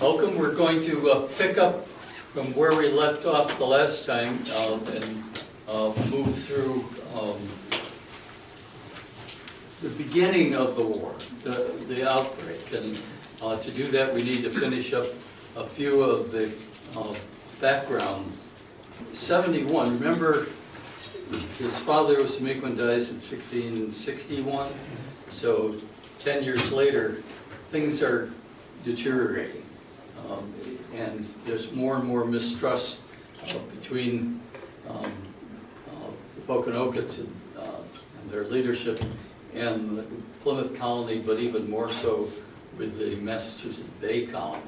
Welcome. We're going to pick up from where we left off the last time and move through the beginning of the war, the outbreak. And to do that, we need to finish up a few of the background. 71, remember his father, Osamequin, dies in 1661, so 10 years later, things are deteriorating. And there's more and more mistrust between the Poconokeets and their leadership and the Plymouth colony, but even more so with the Massachusetts Bay colony.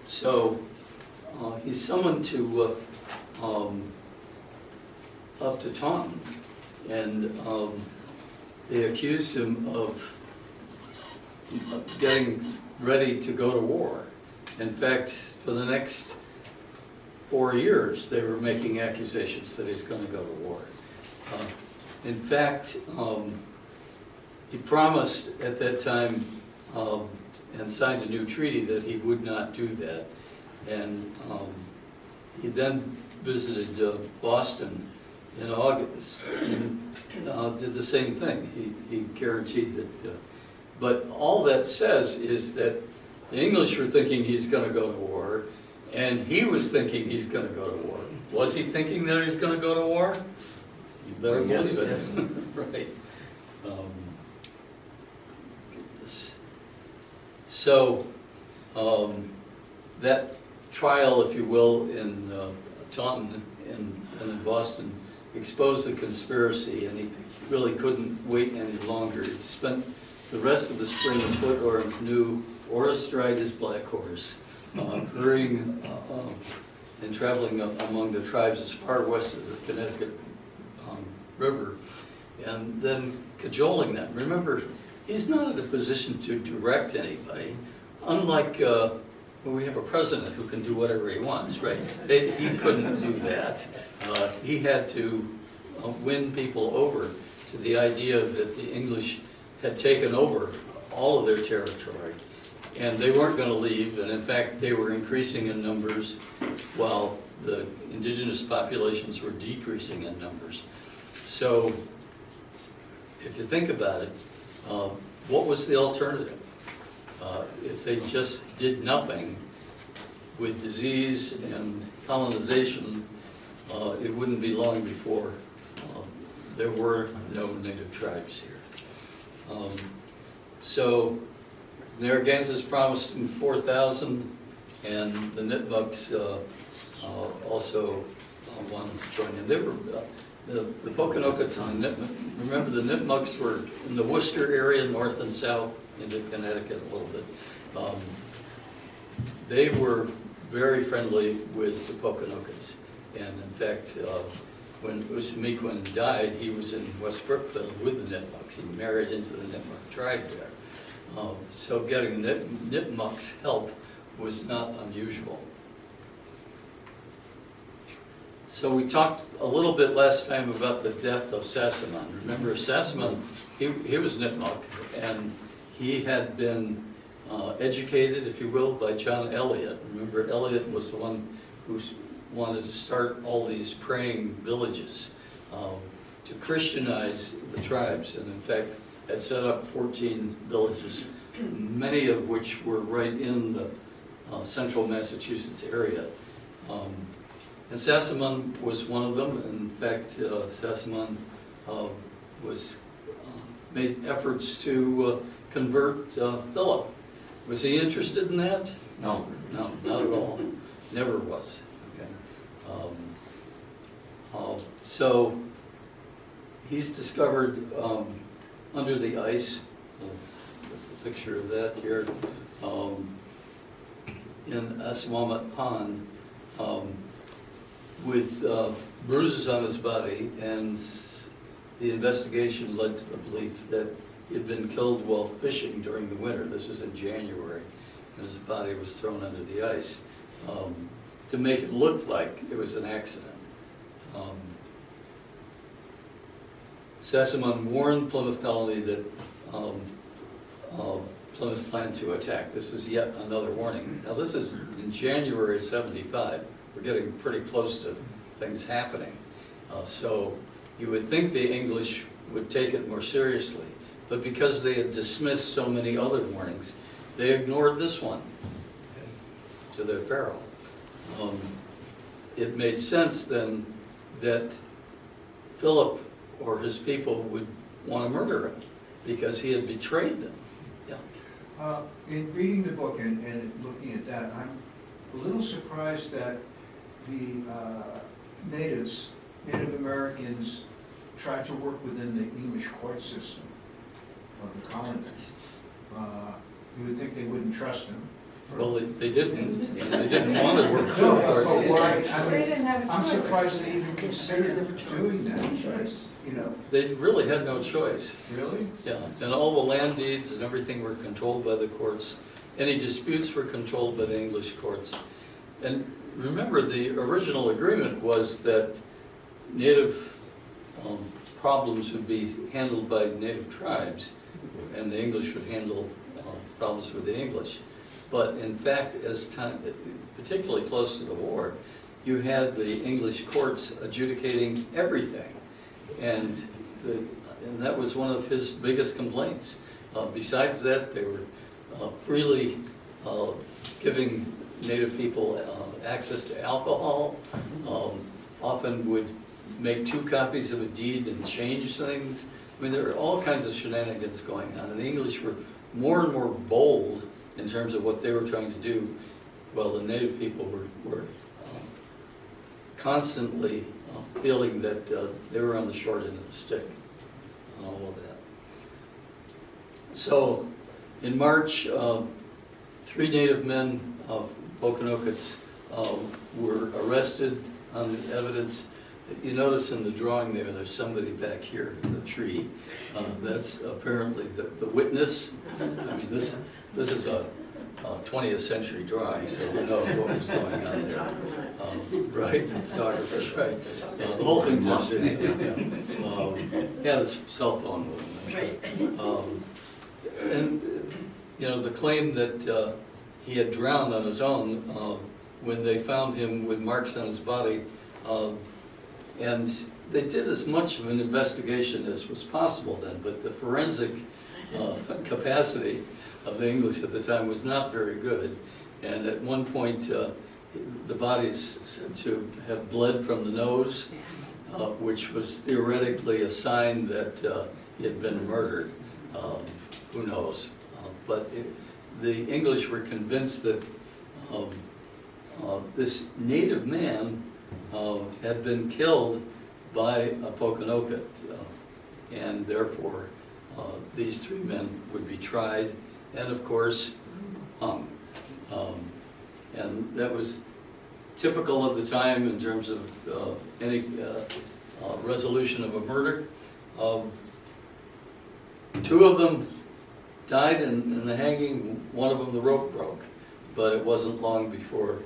So he's summoned to up to Taunton, and they accused him of getting ready to go to war. In fact, for the next 4 years, they were making accusations that he's going to go to war. In fact, he promised at that time and signed a new treaty that he would not do that. And he then visited Boston in August and did the same thing. He guaranteed that. But all that says is that the English were thinking he's going to go to war, and he was thinking he's going to go to war. Was he thinking that he's going to go to war? You better believe it. Right. So that trial, if you will, in Taunton and in Boston exposed the conspiracy, and he really couldn't wait any longer. He spent the rest of the spring afoot or in canoe or astride his black horse, hurrying and traveling among the tribes as far west as the Connecticut River, and then cajoling them. Remember, he's not in a position to direct anybody, unlike when we have a president who can do whatever he wants, right? He couldn't do that. He had to win people over to the idea that the English had taken over all of their territory, and they weren't going to leave, and in fact they were increasing in numbers while the indigenous populations were decreasing in numbers. So if you think about it, what was the alternative? If they just did nothing with disease and colonization, it wouldn't be long before there were no native tribes here. So Narragansett promised him 4,000, and the Nipmucks also wanted to join in. They were the Poconokeets and the Nipmucks. Remember, the Nipmucks were in the Worcester area, north and south, into Connecticut a little bit. They were very friendly with the Poconokeets, and in fact, when Osamequin died, he was in West Brookfield with the Nipmucks. He married into the Nipmuc tribe there. So getting the Nipmucks' help was not unusual. So we talked a little bit last time about the death of Sassamon. Remember, Sassamon, he was Nipmuc, and he had been educated, if you will, by John Eliot. Remember, Eliot was the one who wanted to start all these praying villages to Christianize the tribes, and in fact had set up 14 villages, many of which were right in the central Massachusetts area. And Sassamon was one of them. In fact, Sassamon made efforts to convert Philip. Was he interested in that? No. No, not at all. Never was. Okay. So he's discovered under the ice, a picture of that here, in Assawamet Pond, with bruises on his body, and the investigation led to the belief that he had been killed while fishing during the winter. This was in January, and his body was thrown under the ice to make it look like it was an accident. Sassamon warned Plymouth colony that Plymouth planned to attack. This was yet another warning. Now this is in January of '75. We're getting pretty close to things happening. So you would think the English would take it more seriously. But because they had dismissed so many other warnings, they ignored this one, to their peril. It made sense then that Philip or his people would want to murder him because he had betrayed them. Yeah. In reading the book and looking at that, I'm a little surprised that the Native Americans tried to work within the English court system of the colonies. You would think they wouldn't trust them. Well, they didn't, and they didn't want to work for No, the court but why, system. I mean, They didn't have a I'm choice. surprised they even considered doing that, you know, They really had no choice. really? Yeah, and all the land deeds and everything were controlled by the courts. Any disputes were controlled by the English courts. And remember, the original agreement was that native problems would be handled by native tribes, and the English would handle problems with the English. But in fact, as time, particularly close to the war, you had the English courts adjudicating everything. And that was one of his biggest complaints. Besides that, they were freely giving native people access to alcohol, often would make 2 copies of a deed and change things. I mean, there were all kinds of shenanigans going on, and the English were more and more bold in terms of what they were trying to do, while the native people were constantly feeling that they were on the short end of the stick and all of that. So in March, 3 native men of Poconokeets were arrested on evidence. You notice in the drawing there's somebody back here in the tree. That's apparently the witness. I mean, this is a 20th century drawing, so who knows what was going on there. Right, photographer, right. The whole thing's on video, yeah. He had his cell phone with him, I'm sure. And, you know, the claim that he had drowned on his own when they found him with marks on his body, and they did as much of an investigation as was possible then, but the forensic capacity of the English at the time was not very good. And at one point, the body's said to have bled from the nose, which was theoretically a sign that he had been murdered. Who knows? But the English were convinced that this native man had been killed by a Pokanoket, and therefore these 3 men would be tried and, of course, hung. And that was typical of the time in terms of any resolution of a murder. 2 of them died in the hanging, one of them the rope broke, but it wasn't long before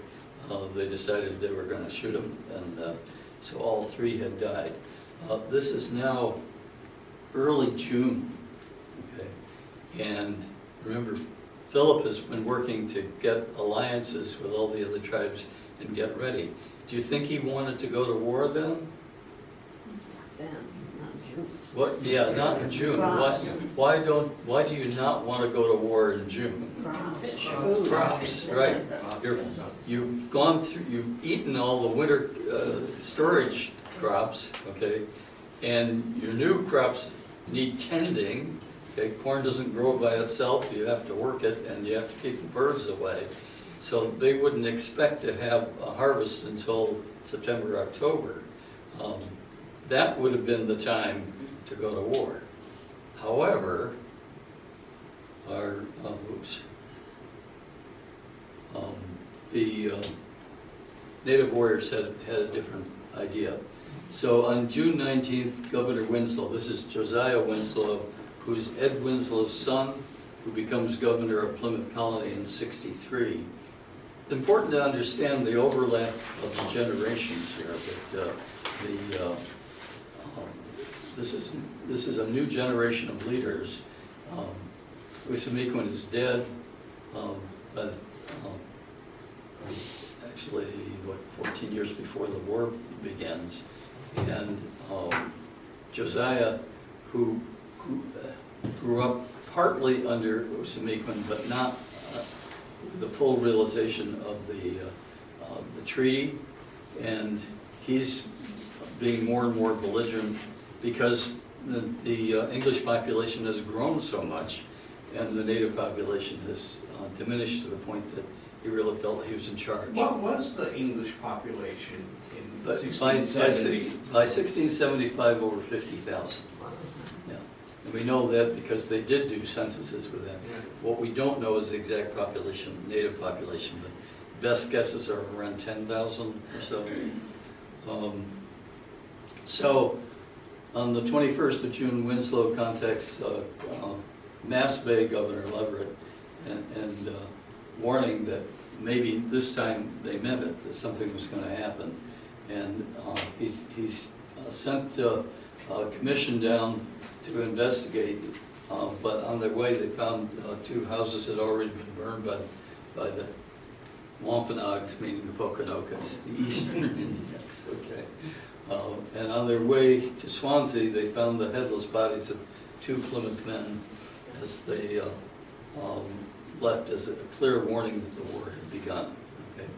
they decided they were going to shoot him, and so all 3 had died. This is now early June, okay? And remember, Philip has been working to get alliances with all the other tribes and get ready. Do you think he wanted to go to war then? Then, not June. What? Yeah, not in June. Why do you not want to go to war in June? Crops. Crops, right. You've gone through, you've eaten all the winter storage crops, okay? And your new crops need tending. Okay, corn doesn't grow by itself, you have to work it, and you have to keep the birds away. So they wouldn't expect to have a harvest until September, October. That would have been the time to go to war. However, the native warriors had a different idea. So on June 19th, Governor Winslow, this is Josiah Winslow, who's Ed Winslow's son, who becomes governor of Plymouth Colony in '63. It's important to understand the overlap of the generations here. That this is a new generation of leaders. Usamiquan is dead, but actually, 14 years before the war begins. And Josiah, who grew up partly under Usamiquan, but not the full realization of the treaty, and he's being more and more belligerent because the English population has grown so much, and the native population has diminished to the point that he really felt that he was in charge. What was the English population in But 1670? by 1675, over 50,000. Yeah, and we know that because they did do censuses with that. What we don't know is the exact population, native population, but best guesses are around 10,000 or so. So on the 21st of June, Winslow contacts Mass Bay Governor Leverett and warning that maybe this time they meant it, that something was going to happen. And he's sent a commission down to investigate, but on their way they found 2 houses that had already been burned by the Wampanoags, meaning the Poconokeets, the Eastern Indians, okay. And on their way to Swansea, they found the headless bodies of 2 Plymouth men as they left as a clear warning that the war had begun, okay.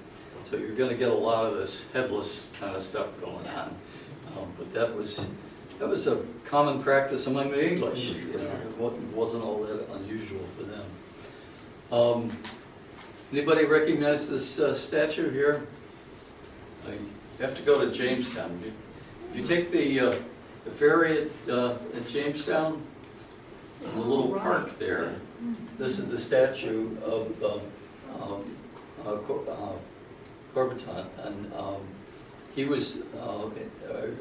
So you're going to get a lot of this headless kind of stuff going on, but that was a common practice among the English. You know, it wasn't all that unusual for them. Anybody recognize this statue here? You have to go to Jamestown. If you take the ferry at Jamestown, in the little park there, this is the statue of Corbiton, and he was,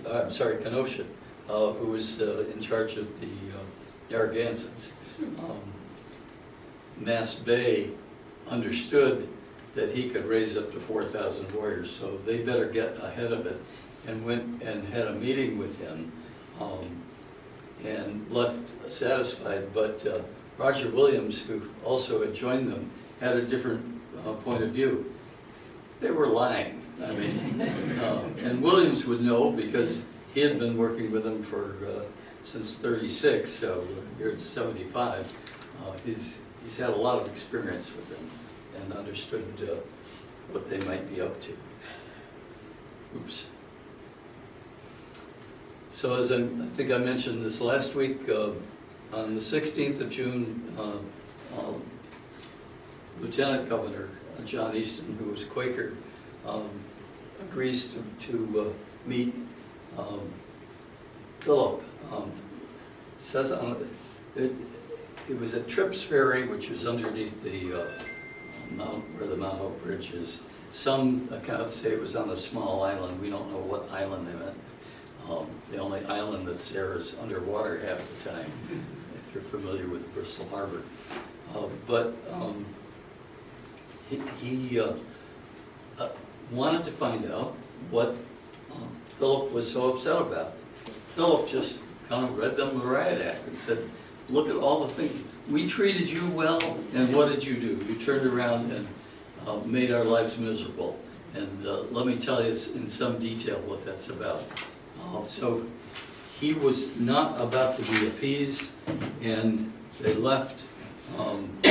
I'm sorry, Kenosha, who was in charge of the Narragansetts. Mass Bay understood that he could raise up to 4,000 warriors, so they better get ahead of it, and went and had a meeting with him, and left satisfied. But Roger Williams, who also had joined them, had a different point of view. They were lying. I mean, and Williams would know because he had been working with them for since '36, so here it's '75. He's had a lot of experience with them and understood what they might be up to. Oops. So as I think I mentioned this last week, on the 16th of June, Lieutenant Governor John Easton, who was Quaker, agrees to meet Philip. It says on it was at Tripp's Ferry, which was underneath the mount where the Mount Hope Bridge is. Some accounts say it was on a small island. We don't know what island they meant. The only island that's there is underwater half the time, if you're familiar with Bristol Harbor. But he wanted to find out what Philip was so upset about. Philip just kind of read them the riot act and said, look at all the things. We treated you well, and what did you do? You turned around and made our lives miserable. And let me tell you in some detail what that's about. So he was not about to be appeased, and they left, and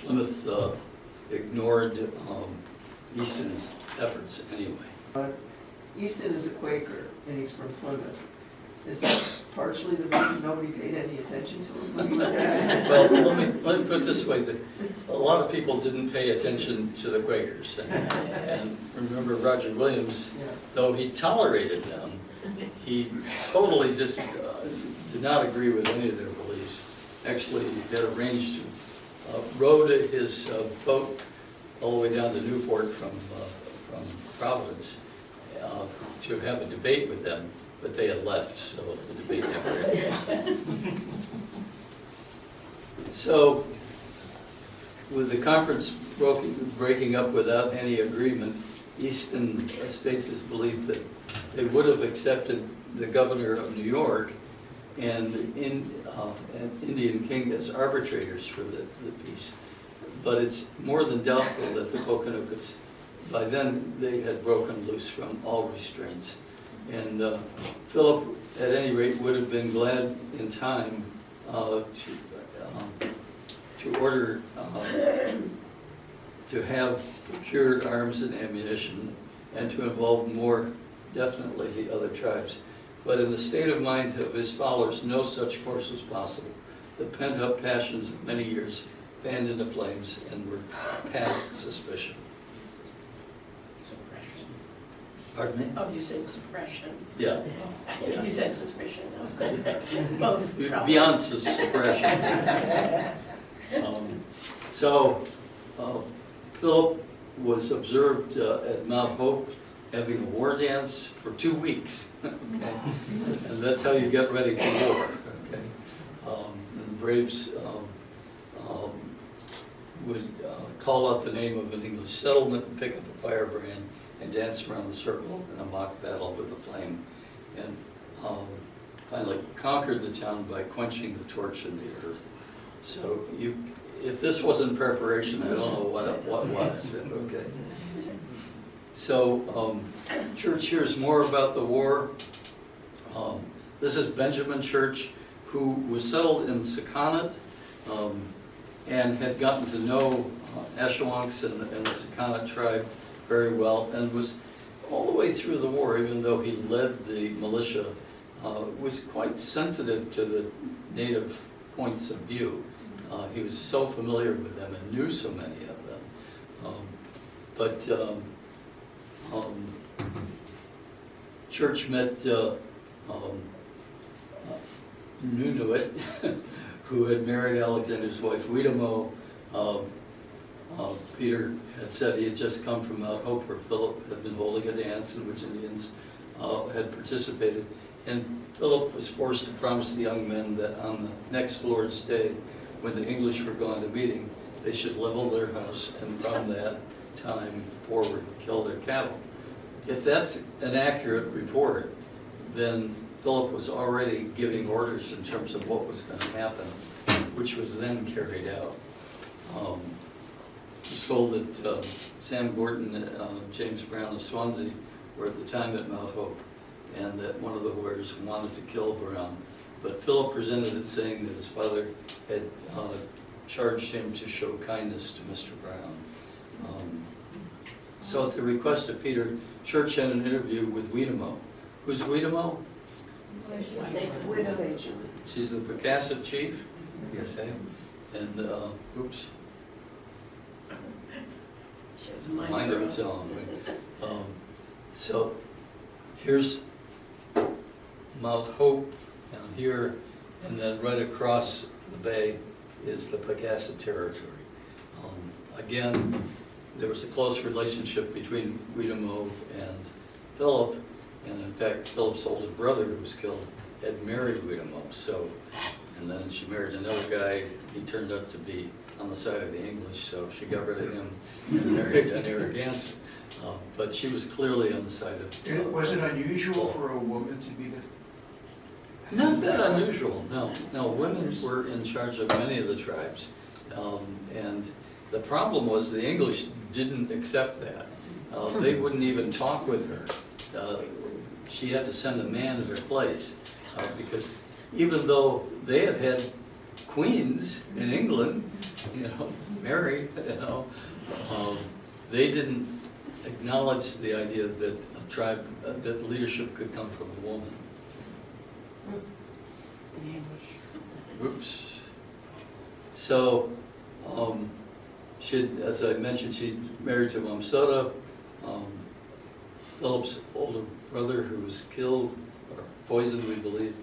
Plymouth ignored Easton's efforts anyway. Easton is a Quaker, and he's from Plymouth. Is that partially the reason nobody paid any attention to him? Well, let me put it this way, a lot of people didn't pay attention to the Quakers. And remember Roger Williams, Yeah. though he tolerated them, he totally just did not agree with any of their beliefs. Actually, he had arranged to rowed his boat all the way down to Newport from Providence to have a debate with them. But they had left, so the debate never ended. So, with the conference breaking up without any agreement, Easton states his belief that they would have accepted the governor of New York and Indian King as arbitrators for the peace. But it's more than doubtful that the Pokanooks, by then, they had broken loose from all restraints. And Philip, at any rate, would have been glad in time to order to have procured arms and ammunition and to involve more definitely the other tribes. But in the state of mind of his followers, no such course was possible. The pent-up passions of many years fanned into flames and were past suspicion. Suppression. Pardon me? Oh, you said suppression. Yeah. You said suspicion. Both. probably. Beyond suppression. So Philip was observed at Mount Hope having a war dance for 2 weeks. Okay? And that's how you get ready for war. Okay? And the Braves would call out the name of an English settlement and pick up a firebrand and dance around the circle in a mock battle with a flame. And finally conquered the town by quenching the torch in the earth. So if this wasn't preparation, I don't know what was. Okay. So Church hears more about the war. This is Benjamin Church, who was settled in Sakonnet and had gotten to know Ashawanks and the Sakonnet tribe very well, and was all the way through the war, even though he led the militia, was quite sensitive to the native points of view. He was so familiar with them and knew so many of them. But Church met Nunuit, who had married Alexander's wife, Weedamo. Peter had said he had just come from Mount Hope, where Philip had been holding a dance in which Indians had participated. And Philip was forced to promise the young men that on the next Lord's Day, when the English were gone to meeting, they should level their house and from that time forward kill their cattle. If that's an accurate report, then Philip was already giving orders in terms of what was going to happen, which was then carried out. It was told that Sam Gordon and James Brown of Swansea were at the time at Mount Hope, and that one of the warriors wanted to kill Brown. But Philip presented it saying that his father had charged him to show kindness to Mr. Brown. So at the request of Peter, Church had an interview with Weedamo. Who's Weedamo? She's the Pecasset chief. Okay. And, oops. She has It's a mind of its own. Right? So here's Mount Hope down here, and then right across the bay is the Pecasset territory. Again, there was a close relationship between Weedamo and Philip, and in fact, Philip's older brother, who was killed, had married Weedamo. So, and then she married another guy. He turned out to be on the side of the English, so she got rid of him and married a Narragansett. But she was clearly on the side of. Was it unusual for a woman to be the? Not that unusual, no. No, women were in charge of many of the tribes. And the problem was the English didn't accept that. They wouldn't even talk with her. She had to send a man in her place because even though they had had queens in England, Mary, they didn't acknowledge the idea that a tribe, that leadership could come from a woman. Oops. So, as I mentioned, she married to Wamsota, Philip's older brother, who was killed or poisoned, we believe,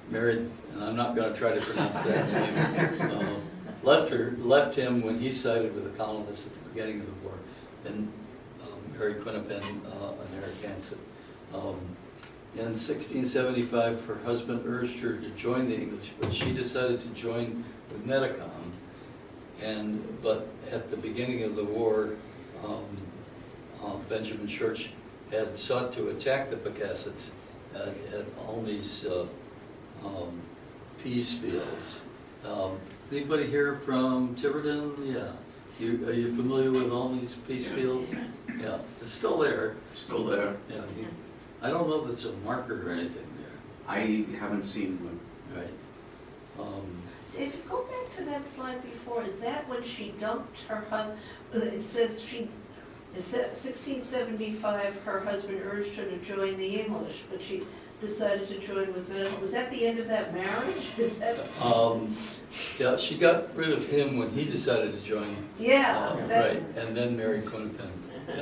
married, and I'm not going to try to pronounce that name, left him when he sided with the colonists at the beginning of the war, and married Quinnipian, a Narragansett. In 1675, her husband urged her to join the English, but she decided to join with Metacom. But at the beginning of the war, Benjamin Church had sought to attack the Pecassets at Alney's peas fields. Anybody here from Tiverton? Yeah. Are you familiar with all these peas fields? Yeah, it's still there. Still there. Yeah, I don't know if it's a marker or anything there, I haven't seen one. right? If you go back to that slide before, is that when she dumped her husband? It says 1675, her husband urged her to join the English, but she decided to join with men. Was that the end of that marriage? Is that? Yeah, she got rid of him when he decided to join. Yeah, that's, Right, and then married Quinnipiac.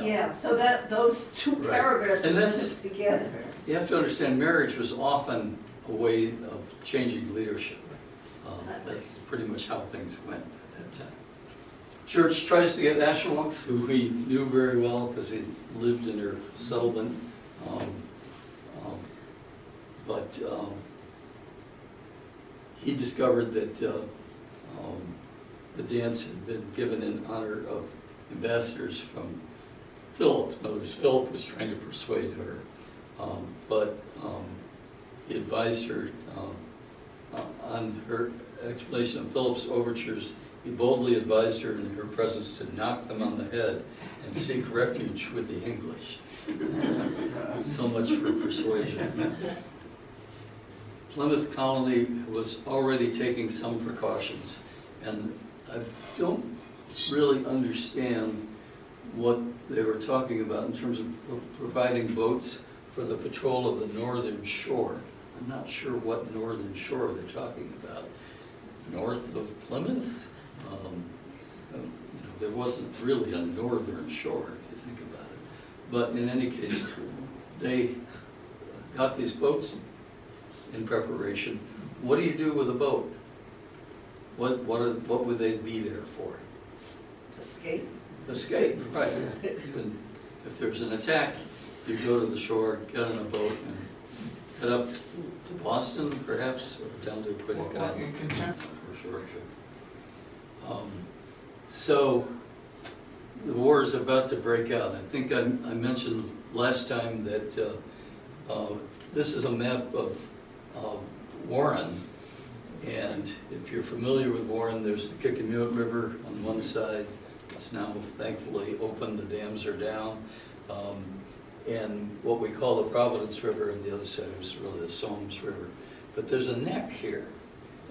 yeah, so that, those two Right. paragraphs And are that's- together. You have to understand, marriage was often a way of changing leadership. That's pretty much how things went at that time. Church tries to get Asherwonks, who he knew very well because he lived in her settlement. But he discovered that the dance had been given in honor of ambassadors from Philip. In other words, Philip was trying to persuade her, but he advised her on her explanation of Philip's overtures. He boldly advised her in her presence to knock them on the head and seek refuge with the English. So much for persuasion. Plymouth colony was already taking some precautions, and I don't really understand what they were talking about in terms of providing boats for the patrol of the northern shore. I'm not sure what northern shore they're talking about. North of Plymouth? There wasn't really a northern shore, if you think about it. But in any case, they got these boats in preparation. What do you do with a boat? What would they be there for? Escape. Escape, right. If there's an attack, you go to the shore, get on a boat, and head up to Boston, perhaps, or down to Quinnipiac Well, in contempt- for a short trip. So the war is about to break out. I think I mentioned last time that this is a map of Warren. And if you're familiar with Warren, there's the Kickamuit River on one side. It's now thankfully open, the dams are down. And what we call the Providence River on the other side is really the Somes River. But there's a neck here,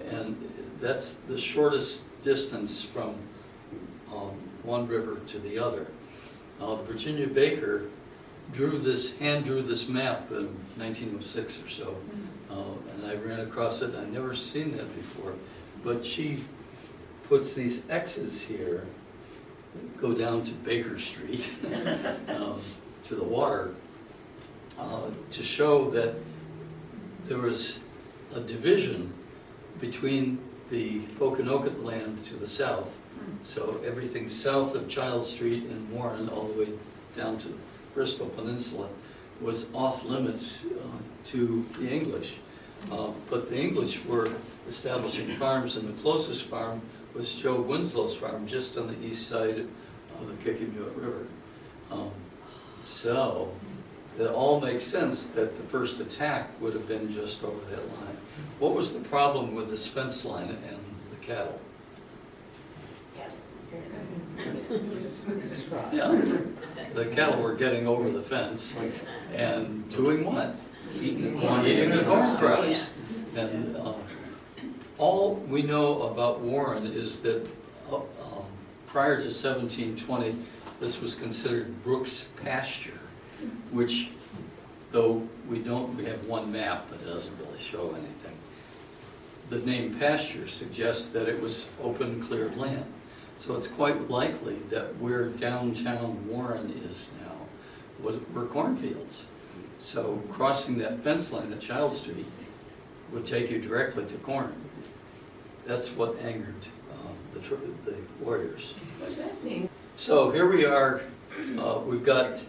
and that's the shortest distance from one river to the other. Virginia Baker hand drew this map in 1906 or so, and I ran across it. I'd never seen that before, but she puts these X's here that go down to Baker Street, to the water, to show that there was a division between the Pokanoket land to the south. So everything south of Child Street and Warren, all the way down to Bristol Peninsula, was off limits to the English. But the English were establishing farms, and the closest farm was Joe Winslow's farm, just on the east side of the Kickamuit River. So it all makes sense that the first attack would have been just over that line. What was the problem with this fence line and the cattle? Yeah, the cattle were getting over the fence and doing what? Eating the corn. Eating the corn crops. And all we know about Warren is that prior to 1720, this was considered Brooks pasture, which, though we have one map, but it doesn't really show anything. The name pasture suggests that it was open, cleared land. So it's quite likely that where downtown Warren is now were cornfields. So crossing that fence line at Child Street would take you directly to corn. That's what angered the warriors. What's that mean? So here we are, we've got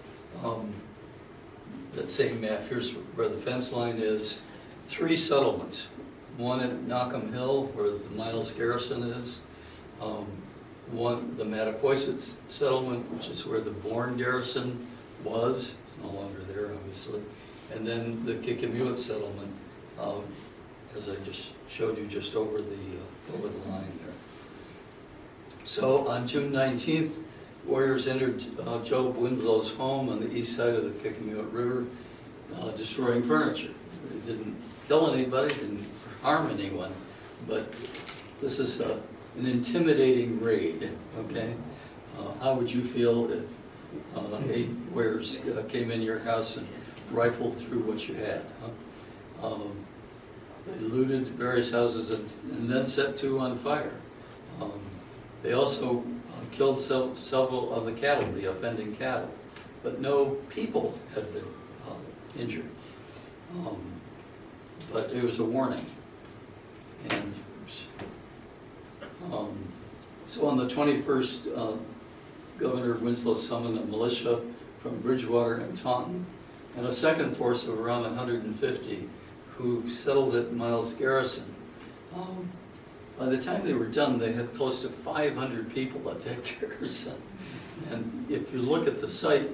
that same map. Here's where the fence line is. 3 settlements. One at Knockham Hill, where the Miles Garrison is. One, the Mattapoisett settlement, which is where the Bourne Garrison was. It's no longer there, obviously. And then the Kickamuit settlement as I just showed you, just over the line there. So on June 19th, warriors entered Job Winslow's home on the east side of the Picayune River, destroying furniture. They didn't kill anybody, didn't harm anyone, but this is an intimidating raid, okay? How would you feel if 8 warriors came in your house and rifled through what you had? Huh? They looted various houses and then set 2 on fire. They also killed several of the cattle, the offending cattle, but no people had been injured. But it was a warning. And so on the 21st, Governor Winslow summoned a militia from Bridgewater and Taunton, and a second force of around 150 who settled at Miles Garrison. By the time they were done, they had close to 500 people at that garrison. And if you look at the site,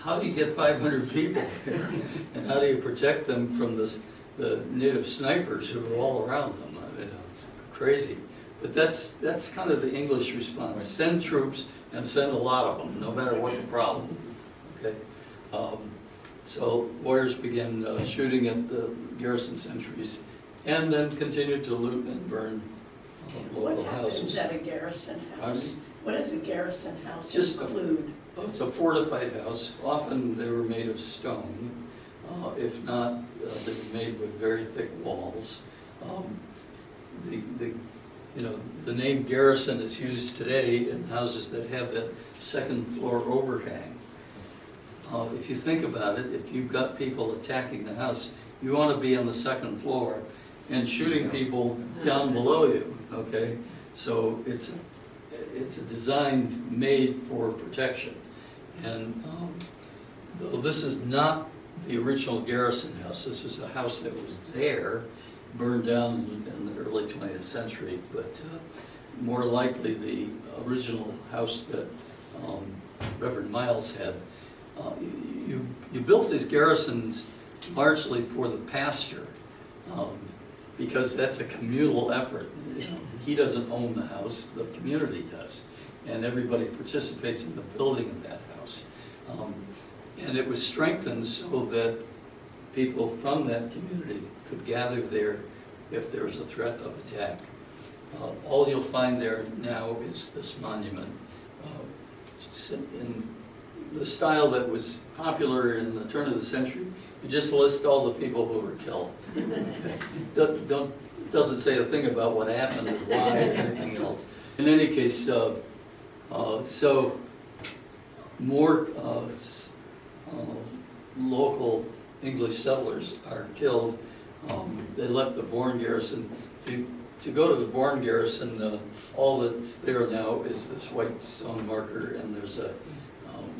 how do you get 500 people there? And how do you protect them from the native snipers who are all around them? I mean, it's crazy. But that's kind of the English response. Send troops and send a lot of them, no matter what the problem. Okay. So warriors began shooting at the garrison sentries, and then continued to loot and burn local What happens houses. at a garrison house? What does a garrison house Just include? It's a fortified house. Often they were made of stone. If not, they were made with very thick walls. The name garrison is used today in houses that have that second floor overhang. If you think about it, if you've got people attacking the house, you want to be on the second floor and shooting people down below you, okay? So it's a design made for protection. And though this is not the original garrison house, this is a house that was there, burned down in the early 20th century, but more likely the original house that Reverend Miles had. You built these garrisons largely for the pastor, because that's a communal effort. He doesn't own the house, the community does, and everybody participates in the building of that house. And it was strengthened so that people from that community could gather there if there was a threat of attack. All you'll find there now is this monument in the style that was popular in the turn of the century. You just list all the people who were killed. Okay. Doesn't say a thing about what happened or why or anything else. In any case, so more local English settlers are killed. They left the Bourne garrison. To go to the Bourne garrison, all that's there now is this white stone marker, and there's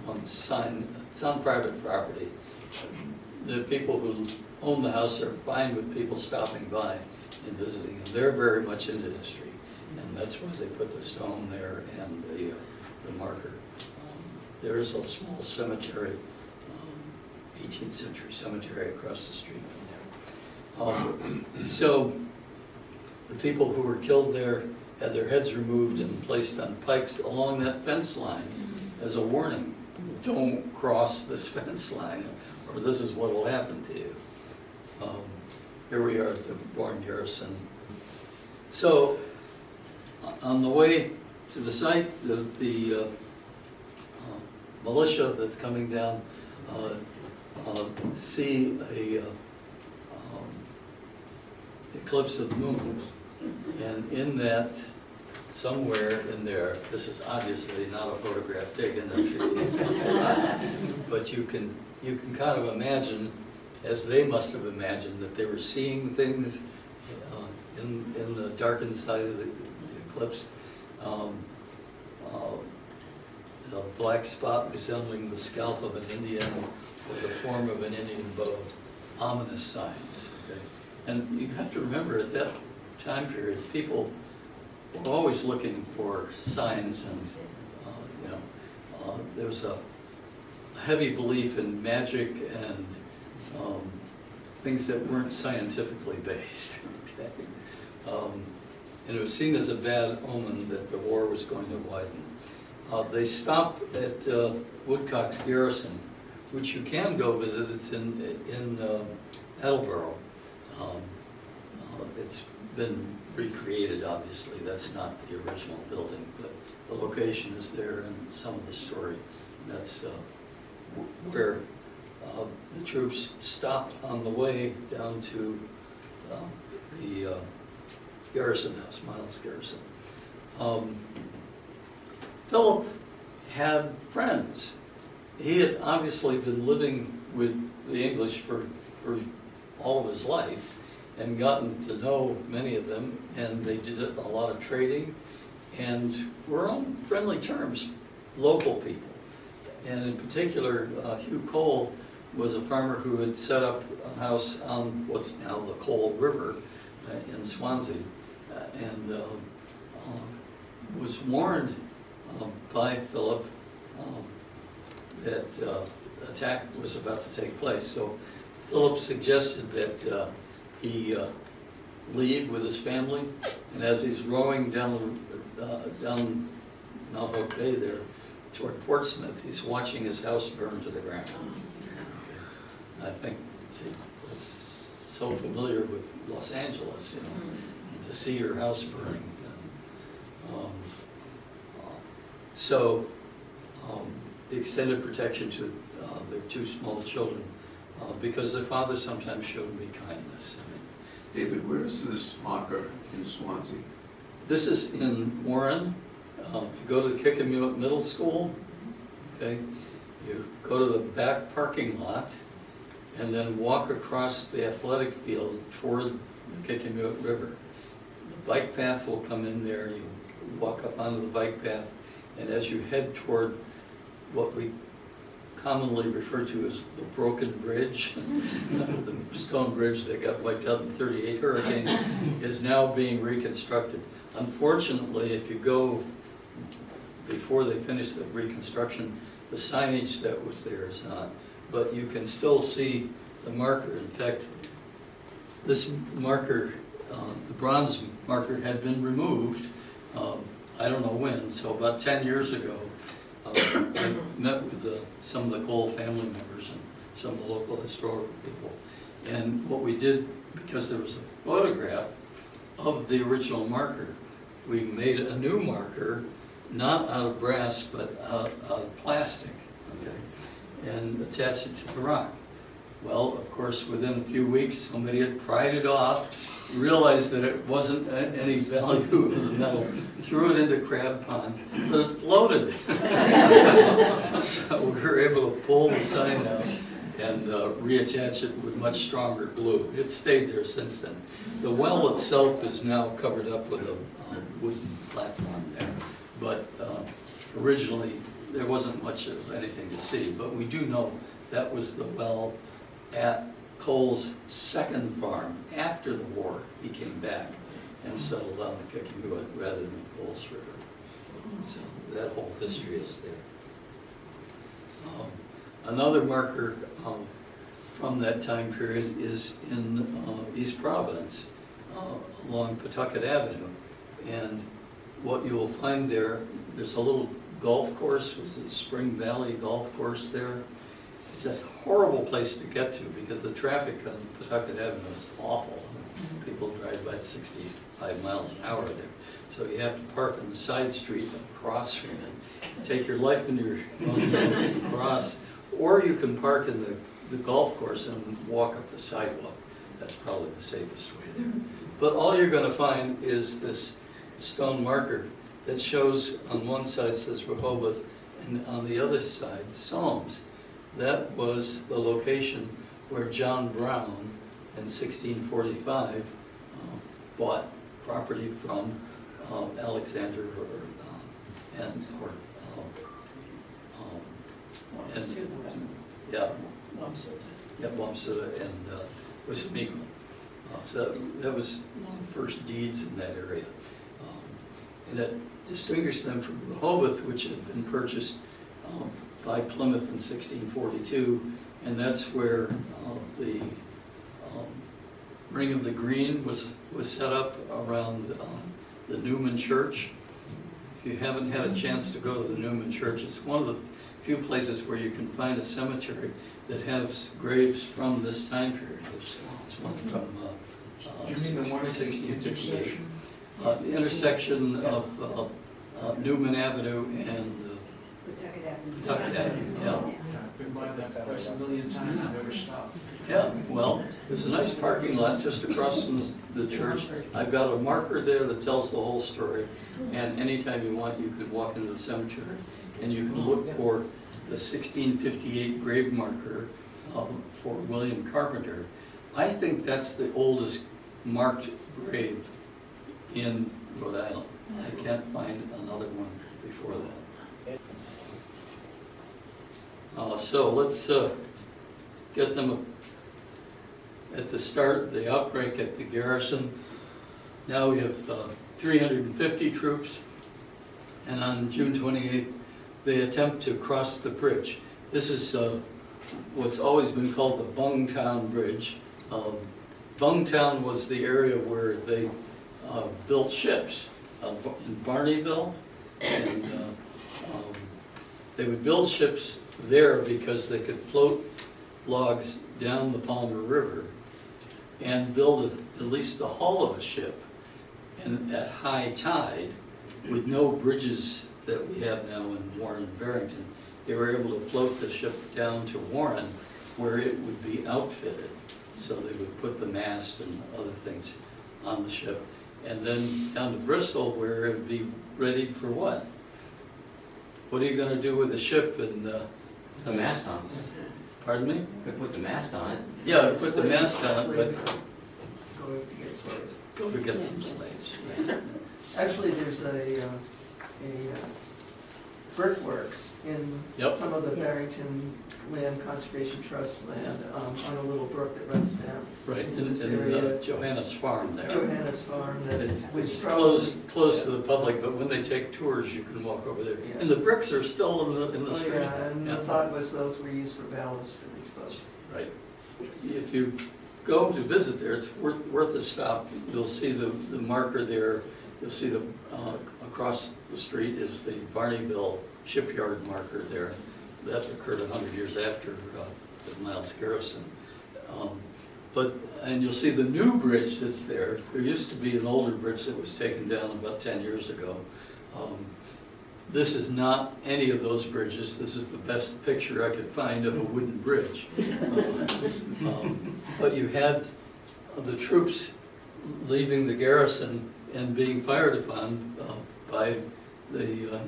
one sign. It's on private property. The people who own the house are fine with people stopping by and visiting, and they're very much into history, and that's why they put the stone there and the marker. There is a small cemetery, 18th century cemetery across the street from there. So the people who were killed there had their heads removed and placed on pikes along that fence line as a warning. Don't cross this fence line, or this is what will happen to you. Here we are at the Bourne garrison. So on the way to the site, the militia that's coming down see a eclipse of the moon, and in that, somewhere in there, this is obviously not a photograph taken in 1675, but you can kind of imagine, as they must have imagined, that they were seeing things in the darkened side of the eclipse. A black spot resembling the scalp of an Indian or the form of an Indian bow, ominous signs. Okay? And you have to remember, at that time period, people were always looking for signs, and there was a heavy belief in magic and things that weren't scientifically based. Okay? And it was seen as a bad omen that the war was going to widen. They stopped at Woodcock's Garrison, which you can go visit. It's in Attleboro. It's been recreated, obviously. That's not the original building, but the location is there and some of the story. That's where the troops stopped on the way down to the Garrison House, Miles Garrison. Philip had friends. He had obviously been living with the English for all of his life and gotten to know many of them, and they did a lot of trading and were on friendly terms, local people. And in particular, Hugh Cole was a farmer who had set up a house on what's now the Cole River in Swansea, and was warned by Philip that attack was about to take place. So Philip suggested that he leave with his family, and as he's rowing down Mount Hope Bay there toward Portsmouth, he's watching his house burn to the ground. I think, gee, that's so familiar with Los Angeles, you know, and to see your house burning. So he extended protection to their two small children because their father sometimes showed me kindness. I mean, David, where is this marker in Swansea? this is in Warren. If you go to the Kickamuit Middle School, okay, you go to the back parking lot and then walk across the athletic field toward the Kickamuit River. The bike path will come in there, you walk up onto the bike path, and as you head toward what we commonly refer to as the broken bridge, the stone bridge that got wiped out in the '38 hurricane, is now being reconstructed. Unfortunately, if you go before they finish the reconstruction, the signage that was there is not, but you can still see the marker. In fact, this marker, the bronze marker, had been removed, I don't know when, so about 10 years ago. I met with some of the Cole family members and some of the local historical people. And what we did, because there was a photograph of the original marker, we made a new marker, not out of brass, but out of plastic, okay, and attached it to the rock. Well, of course, within a few weeks, somebody had pried it off, realized that it wasn't any value in the metal, threw it into Crab Pond, but it floated. So we were able to pull the sign out and reattach it with much stronger glue. It's stayed there since then. The well itself is now covered up with a wooden platform there, but originally there wasn't much of anything to see, but we do know that was the well at Cole's second farm. After the war, he came back and settled on the Kickamuit rather than Cole's River. So that whole history is there. Another marker from that time period is in East Providence, along Pawtucket Avenue. And what you will find there's a little golf course, was it Spring Valley Golf Course there? It's a horrible place to get to because the traffic on Pawtucket Avenue is awful. People drive by at 65 miles an hour there. So you have to park on the side street across from it, take your life into your own hands and cross, or you can park in the golf course and walk up the sidewalk. That's probably the safest way there. But all you're going to find is this stone marker that shows on one side says Rehoboth and on the other side Solms. That was the location where John Brown in 1645 bought property from Alexander Wamsuta and Wissamequa. So that was one of the first deeds in that area. And that distinguished them from Rehoboth, which had been purchased by Plymouth in 1642, and that's where the Ring of the Green was set up around the Newman Church. If you haven't had a chance to go to the Newman Church, it's one of the few places where you can find a cemetery that has graves from this time period. It's one from You mean the one at the 1658. intersection? The intersection of Newman Avenue and Pawtucket Avenue. Pawtucket Avenue, yeah. I've been by that place a million times, never stopped. Yeah, well, there's a nice parking lot just across from the church. I've got a marker there that tells the whole story, and anytime you want, you could walk into the cemetery, and you can look for the 1658 grave marker for William Carpenter. I think that's the oldest marked grave in Rhode Island. I can't find another one before that. So let's get them at the start, the outbreak at the garrison. Now we have 350 troops, and on June 28th, they attempt to cross the bridge. This is what's always been called the Bungtown Bridge. Bungtown was the area where they built ships in Barneyville, and they would build ships there because they could float logs down the Palmer River and build at least the hull of a ship, and at high tide, with no bridges that we have now in Warren and Barrington, they were able to float the ship down to Warren where it would be outfitted. So they would put the mast and other things on the ship, and then down to Bristol where it would be ready for what? What are you gonna do with the ship and The mast on. Pardon me? Could put the mast on it. Yeah, put the mast on it, but Go to get slaves. go to get some slaves. Actually, there's a brickworks in Yep. some of the Barrington Land Conservation Trust land on a little brook that runs down. Right, into in this area. Johanna's farm there. Johanna's Farm, that's, It's which closed to the public, but when they take tours, you can walk over there. Yeah. And the bricks are still in the Oh, street. yeah, and the Yeah. thought was those were used for ballast for these boats. Right. If you go to visit there, it's worth a stop. You'll see the marker there. You'll see the, across the street is the Barneyville shipyard marker there. That occurred 100 years after the Miles Garrison. And you'll see the new bridge that's there. There used to be an older bridge that was taken down about 10 years ago. This is not any of those bridges. This is the best picture I could find of a wooden bridge. But you had the troops leaving the garrison and being fired upon by the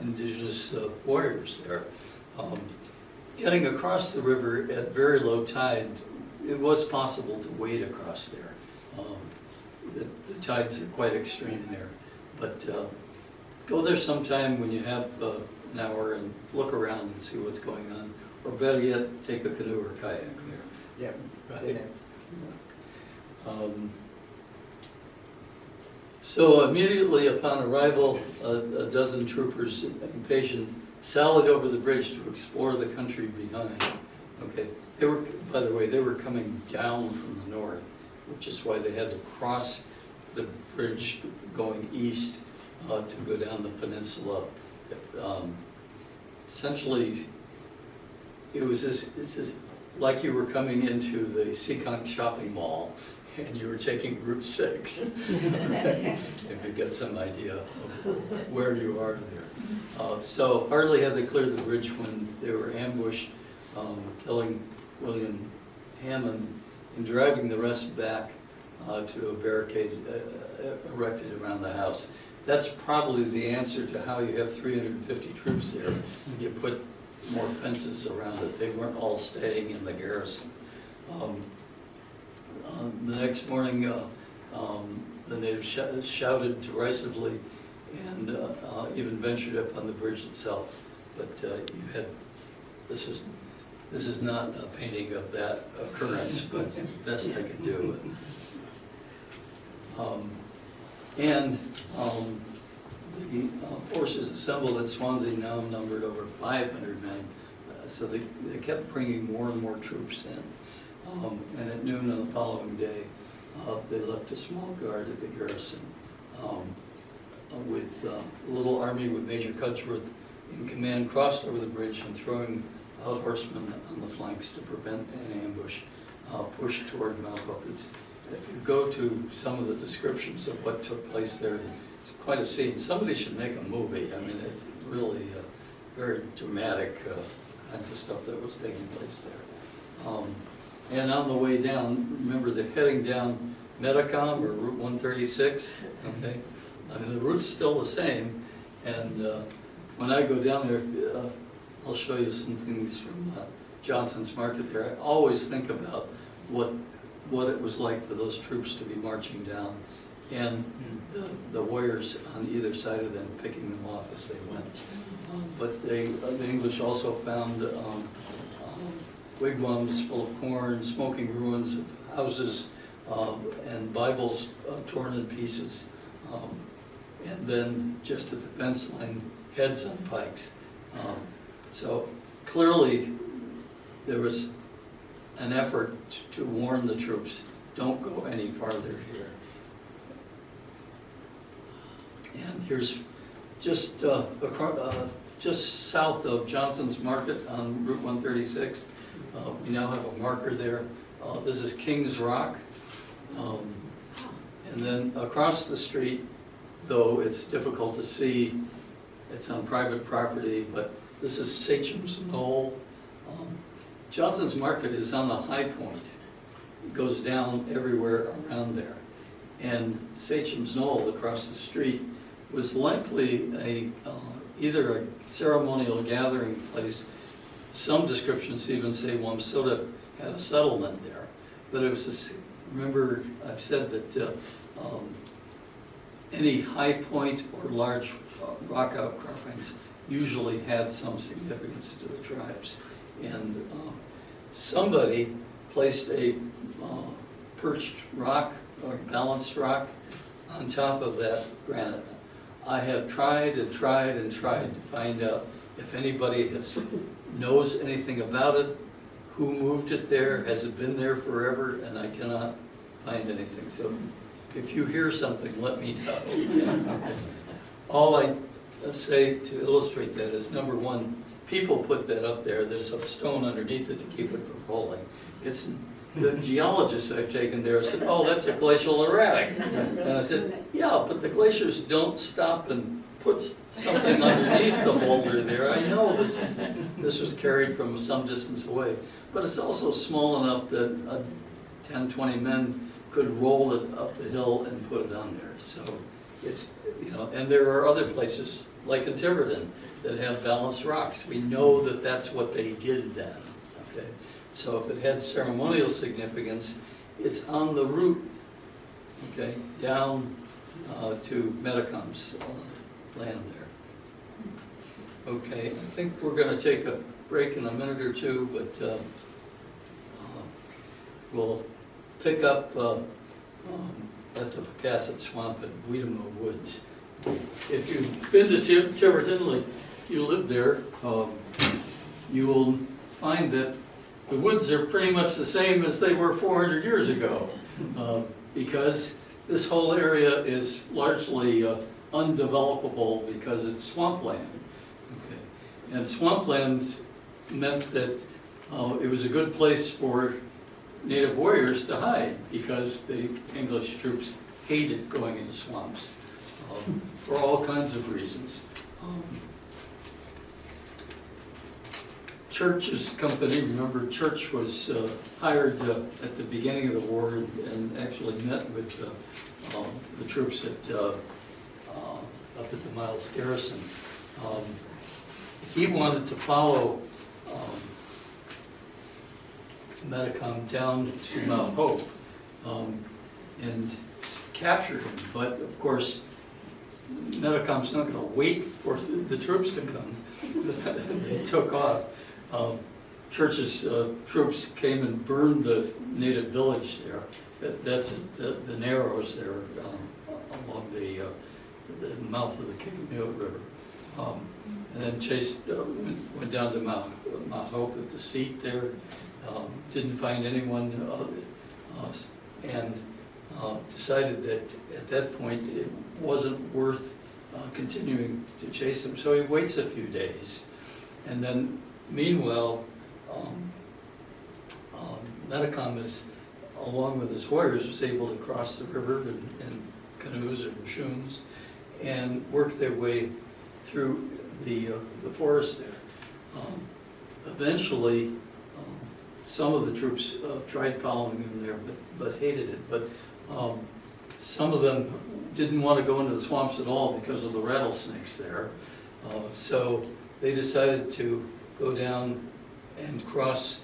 indigenous warriors there. Getting across the river at very low tide, it was possible to wade across there. The tides are quite extreme there. But go there sometime when you have an hour and look around and see what's going on. Or better yet, take a canoe or kayak there. Yep. Right. So immediately upon arrival, a dozen troopers, impatient, sallied over the bridge to explore the country behind. Okay, they were, by the way, they were coming down from the north, which is why they had to cross the bridge going east to go down the peninsula. Essentially, it was this like you were coming into the Seekonk shopping mall and you were taking Route 6, if you get some idea of where you are there. So hardly had they cleared the bridge when they were ambushed, killing William Hammond and driving the rest back to a barricade erected around the house. That's probably the answer to how you have 350 troops there. You put more fences around it. They weren't all staying in the garrison. The next morning, the natives shouted derisively and even ventured up on the bridge itself. But you had, this is not a painting of that occurrence, but it's the best I can do. The forces assembled at Swansea now numbered over 500 men, so they kept bringing more and more troops in. And at noon on the following day, They left a small guard at the garrison with a little army with Major Cudgeworth in command, crossed over the bridge and throwing out horsemen on the flanks to prevent an ambush, pushed toward Mount Hope. If you go to some of the descriptions of what took place there, it's quite a scene. Somebody should make a movie. I mean, it's really very dramatic kinds of stuff that was taking place there. And on the way down, remember they're heading down Metacom or Route 136, okay? I mean, the route's still the same, and when I go down there, I'll show you some things from Johnson's Market there. I always think about what it was like for those troops to be marching down, and the warriors on either side of them picking them off as they went. But the English also found wigwams full of corn, smoking ruins of houses, and Bibles torn in pieces. And then just at the fence line, heads on pikes. So clearly there was an effort to warn the troops, don't go any farther here. And here's just just south of Johnson's Market on Route 136. We now have a marker there. This is King's Rock. And then across the street, though it's difficult to see, it's on private property, but this is Sachem's Knoll. Johnson's Market is on the high point. It goes down everywhere around there. And Sachem's Knoll across the street was likely either a ceremonial gathering place. Some descriptions even say Wamsutta had a settlement there. But it was, remember I've said that any high point or large rock outcroppings usually had some significance to the tribes. And somebody placed a perched rock or balanced rock on top of that granite. I have tried and tried and tried to find out if anybody knows anything about it, who moved it there, has it been there forever, and I cannot find anything. So if you hear something, let me know. All I say to illustrate that is, number one, people put that up there. There's a stone underneath it to keep it from rolling. It's the geologists I've taken there said, oh, that's a glacial erratic. And I said, yeah, but the glaciers don't stop and put something underneath the boulder there. I know that this was carried from some distance away, but it's also small enough that 10, 20 men could roll it up the hill and put it on there. So it's, and there are other places, like in Tiverton, that have balanced rocks. We know that that's what they did then, okay? So if it had ceremonial significance, it's on the route, okay, down to Metacom's land there. Okay, I think we're gonna take a break in a minute or two, but we'll pick up at the Pocasset Swamp at Weedamo Woods. If you've been to Tiverton, like you live there, you will find that the woods are pretty much the same as they were 400 years ago, because this whole area is largely undevelopable because it's swampland. Okay. And swampland meant that it was a good place for native warriors to hide, because the English troops hated going into swamps for all kinds of reasons. Church's company, remember Church was hired at the beginning of the war and actually met with the troops up at the Miles Garrison. He wanted to follow Metacom down to Mount Hope and capture him, but of course Metacom's not going to wait for the troops to come. They took off. Church's troops came and burned the native village there. That's at the Narrows there along the mouth of the Kickapoo River. And then chased, went down to Mount Hope at the seat there. Didn't find anyone, and decided that at that point it wasn't worth continuing to chase him, so he waits a few days. And then meanwhile, Metacom is, along with his warriors, was able to cross the river in canoes or shoons and work their way through the forest there. Eventually, some of the troops tried following him there, but hated it. But some of them didn't want to go into the swamps at all because of the rattlesnakes there. So they decided to go down and cross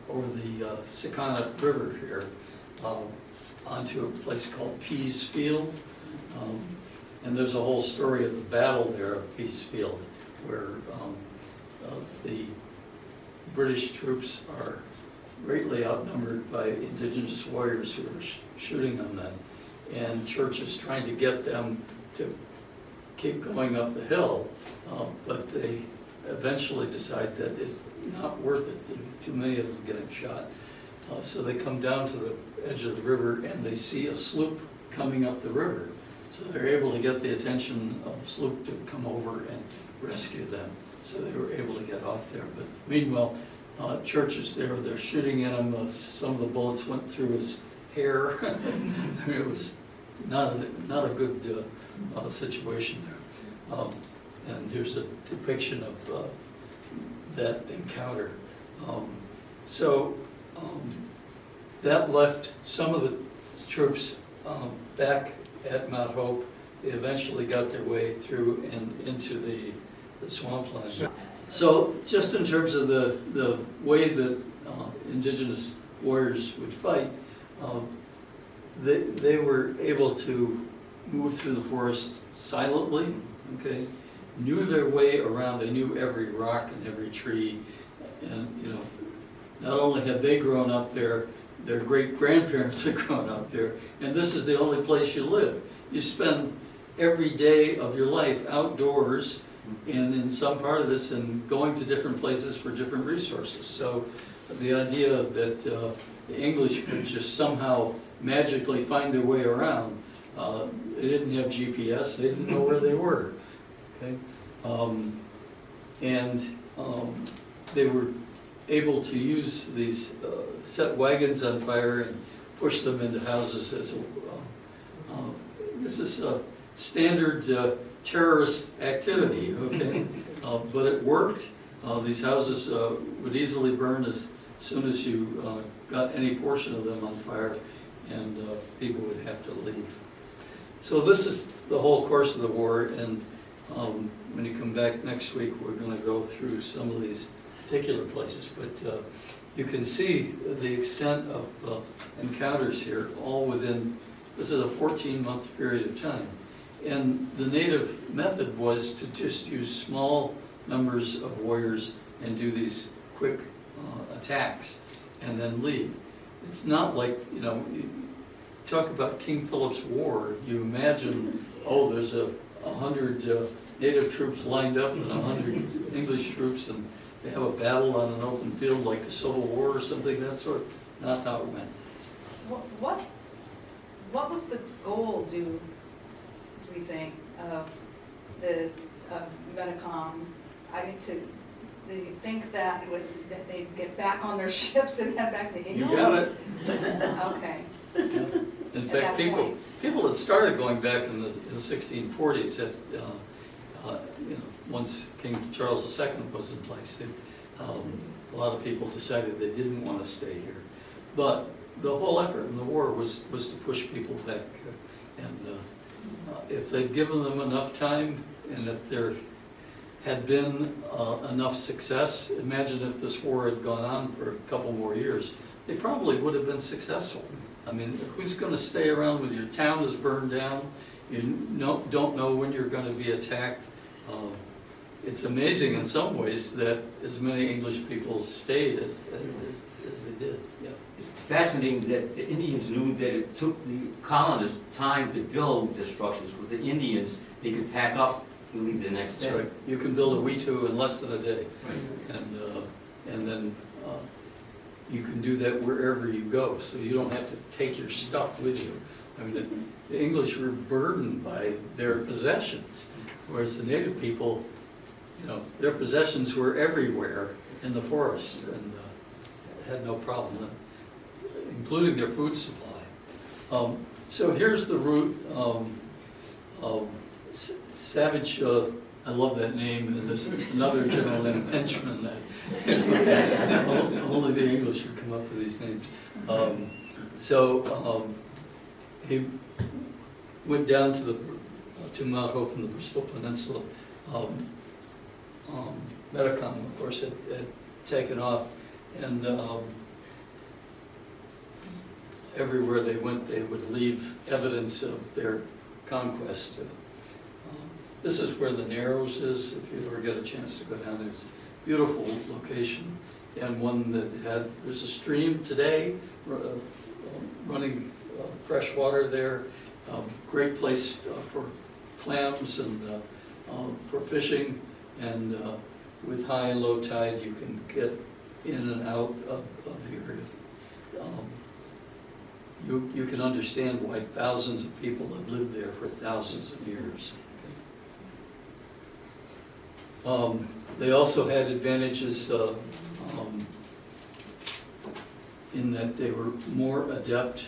over the Sakana River here onto a place called Pease Field. And there's a whole story of the battle there at Pease Field, where the British troops are greatly outnumbered by indigenous warriors who are shooting on them. And Church is trying to get them to keep going up the hill, but they eventually decide that it's not worth it. Too many of them getting shot. So they come down to the edge of the river and they see a sloop coming up the river. So they're able to get the attention of the sloop to come over and rescue them. So they were able to get off there. But meanwhile, Church is there, they're shooting at him. Some of the bullets went through his hair. I mean, it was not a good situation there. And here's a depiction of that encounter. That left some of the troops back at Mount Hope. They eventually got their way through and into the swampland. So just in terms of the way that indigenous warriors would fight, they were able to move through the forest silently, okay? Knew their way around, they knew every rock and every tree, and not only had they grown up there, their great-grandparents had grown up there, and this is the only place you live. You spend every day of your life outdoors, and in some part of this, and going to different places for different resources. So the idea that the English could just somehow magically find their way around, they didn't have GPS, they didn't know where they were. Okay? They were able to use these, set wagons on fire and push them into houses as this is a standard terrorist activity, okay? But it worked. These houses would easily burn as soon as you got any portion of them on fire, and people would have to leave. So this is the whole course of the war, and when you come back next week, we're going to go through some of these particular places, but you can see the extent of encounters here, all within, this is a 14-month period of time. And the native method was to just use small numbers of warriors and do these quick attacks and then leave. It's not like, you talk about King Philip's War, you imagine, oh, there's 100 native troops lined up and 100 English troops, and they have a battle on an open field like the Civil War or something, that sort. Not how it went. What was the goal, do we think, of the Metacom? Do you think that that they'd get back on their ships and head back to England? You got it. Okay. Yeah. In At fact, that point. people had started going back in the 1640s at, once King Charles II was in place, a lot of people decided they didn't want to stay here. But the whole effort in the war was to push people back. And if they'd given them enough time, and if there had been enough success, imagine if this war had gone on for a couple more years, they probably would have been successful. I mean, who's going to stay around when your town is burned down? You don't know when you're going to be attacked. It's amazing in some ways that as many English people stayed as they did. Yeah. It's fascinating that the Indians knew that it took the colonists time to build the structures. With the Indians, they could pack up and leave the next day. That's right. You can build a Wheatu in less than a day. Right. And then you can do that wherever you go, so you don't have to take your stuff with you. I mean, the English were burdened by their possessions, whereas the native people, you know, their possessions were everywhere in the forest and had no problem, including their food supply. So here's the route of Savage. I love that name, and there's another general named Henchman that only the English would come up with these names. He went down to Mount Hope in the Bristol Peninsula. Metacom, of course, had taken off, and everywhere they went, they would leave evidence of their conquest. This is where the Narrows is, if you ever get a chance to go down there. It's a beautiful location, and one that there's a stream today running fresh water there. Great place for clams and for fishing, and with high and low tide you can get in and out of the area. You can understand why thousands of people have lived there for thousands of years. They also had advantages in that they were more adept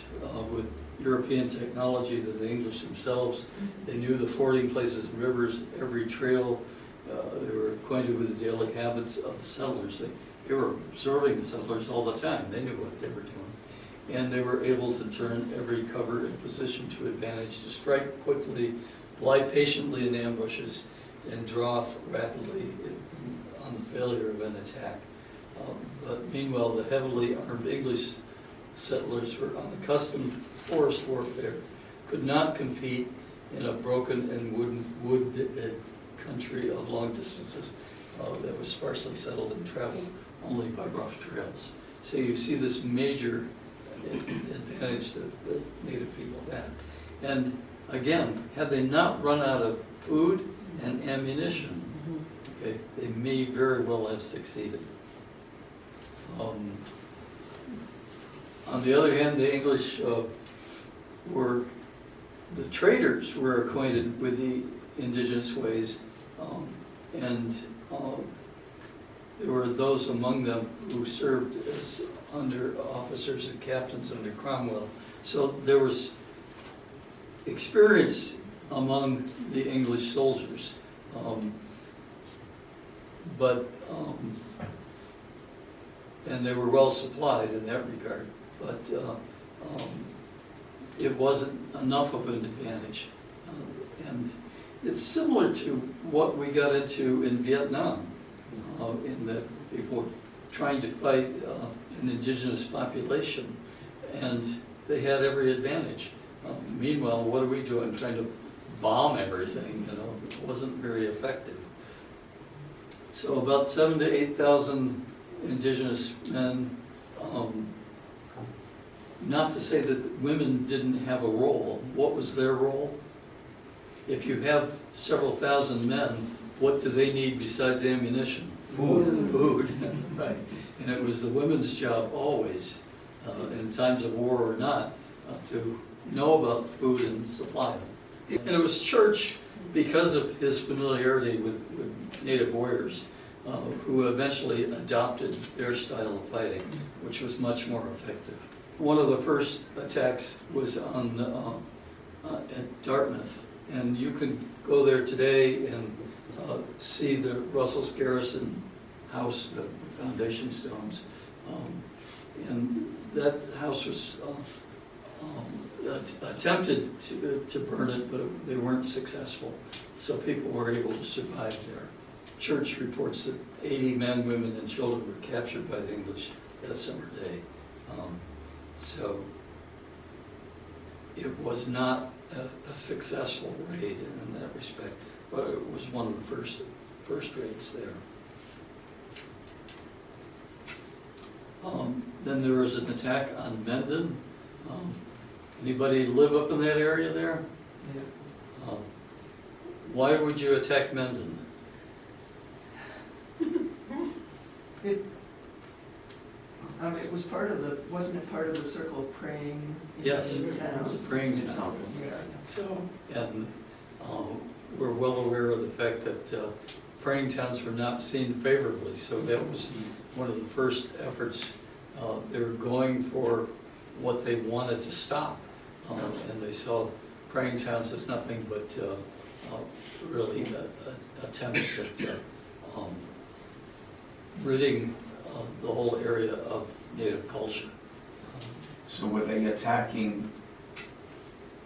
with European technology than the English themselves. They knew the fording places and rivers, every trail. They were acquainted with the daily habits of the settlers. They were observing the settlers all the time. They knew what they were doing. And they were able to turn every cover and position to advantage, to strike quickly, lie patiently in ambushes, and draw off rapidly on the failure of an attack. But meanwhile, the heavily armed English settlers were unaccustomed to forest warfare, could not compete in a broken and wooded country of long distances that was sparsely settled and traveled only by rough trails. So you see this major advantage that the native people had. And again, had they not run out of food and ammunition, okay, they may very well have succeeded. On the other hand, the English the traders were acquainted with the indigenous ways, and there were those among them who served as under officers and captains under Cromwell. So there was experience among the English soldiers, and they were well supplied in that regard, but it wasn't enough of an advantage. And it's similar to what we got into in Vietnam, in that people were trying to fight an indigenous population, and they had every advantage. Meanwhile, what are we doing? Trying to bomb everything, you know, it wasn't very effective. So about 7,000 to 8,000 indigenous men. Not to say that women didn't have a role. What was their role? If you have several thousand men, what do they need besides ammunition? Food. Food, right. And it was the women's job always, in times of war or not, to know about food and supply them. And it was Church, because of his familiarity with native warriors, who eventually adopted their style of fighting, which was much more effective. One of the first attacks was on at Dartmouth, and you can go there today and see the Russell's Garrison house, the foundation stones, and that house was attempted to burn it, but they weren't successful, so people were able to survive there. Church reports that 80 men, women, and children were captured by the English that summer day. So it was not a successful raid in that respect, but it was one of the first raids there. Then there was an attack on Mendon. Anybody live up in that area there? Yeah. Why would you attack Mendon? It was part of the, wasn't it part of the Circle of Praying? Yes, in it town? was a praying town. Yeah. So, and we're well aware of the fact that praying towns were not seen favorably, so that was one of the first efforts. They were going for what they wanted to stop, and they saw praying towns as nothing but really attempts at ridding the whole area of native culture. So were they attacking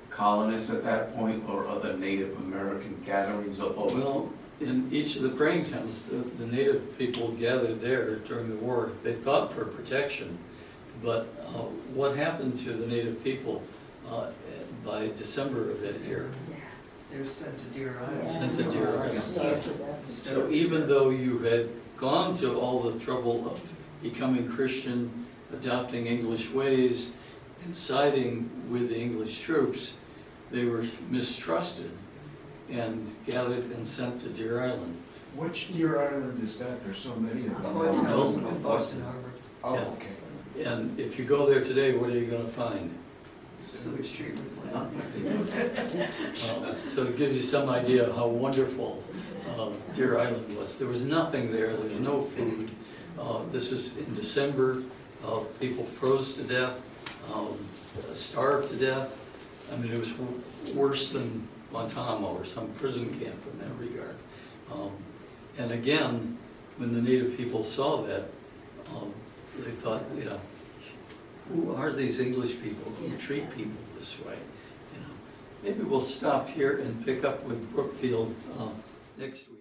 colonists at that point or other Native American gatherings of both? Well, in each of the praying towns, the native people gathered there during the war. They thought for protection, but what happened to the native people by December of that year? They were sent to Deer Island. Sent to Deer Island. Starved to death. So even though you had gone to all the trouble of becoming Christian, adopting English ways, and siding with the English troops, they were mistrusted and gathered and sent to Deer Island. Which Deer Island is that? There's so many of them. Boyd House Boston. and Boston Harbor, Oh, Yeah. okay. And if you go there today, what are you gonna find? sewage treatment plant. So it gives you some idea of how wonderful Deer Island was. There was nothing there, there was no food. This is in December, people froze to death, starved to death. I mean, it was worse than Guantanamo or some prison camp in that regard. And again, when the native people saw that, they thought, you know, who are these English people who treat people this way? You know, maybe we'll stop here and pick up with Brookfield next week.